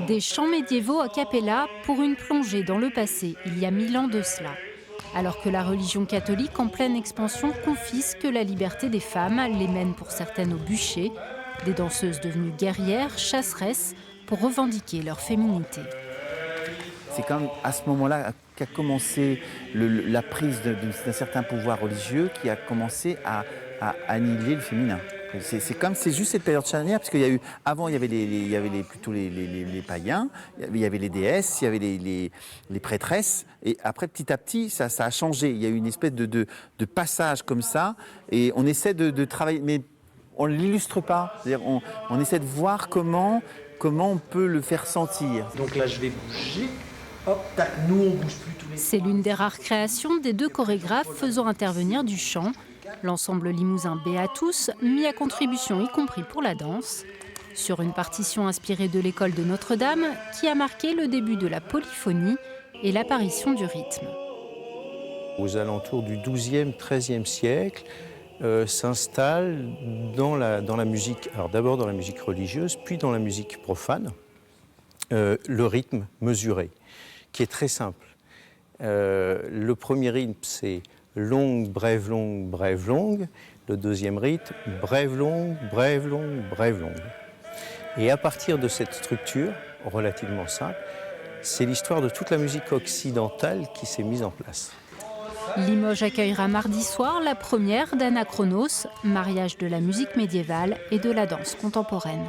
Des chants médiévaux a cappella pour une plongée dans le passé, il y a 1000 ans de cela. Alors que la religion catholique en pleine expansion confisque la liberté des femmes, les mène pour certaines au bûcher, des danseuses devenues guerrières, chasseresses, pour revendiquer leur féminité. C'est quand même à ce moment-là qu'a commencé la prise d'un certain pouvoir religieux qui a commencé à annihiler le féminin. C'est juste cette période charnière, parce qu'il y a eu, avant il y avait, plutôt les païens, il y avait les déesses, il y avait les prêtresses, et après petit à petit ça a changé. Il y a eu une espèce de passage comme ça, et on essaie de travailler, mais on ne l'illustre pas. C'est-à-dire on essaie de voir comment on peut le faire sentir. Donc là je vais bouger. Hop, tac, nous on bouge plus tous les... C'est l'une des rares créations des deux chorégraphes faisant intervenir du chant. L'ensemble limousin Béatus, mis à contribution y compris pour la danse, sur une partition inspirée de l'école de Notre-Dame qui a marqué le début de la polyphonie et l'apparition du rythme. Aux alentours du XIIe, XIIIe siècle, s'installe dans la musique, alors d'abord dans la musique religieuse, puis dans la musique profane, le rythme mesuré, qui est très simple. Le premier rythme, c'est longue, brève, longue, brève, longue. Le deuxième rythme, brève, longue, brève, longue, brève, longue. Et à partir de cette structure, relativement simple, c'est l'histoire de toute la musique occidentale qui s'est mise en place. Limoges accueillera mardi soir la première d'Anachronos, mariage de la musique médiévale et de la danse contemporaine.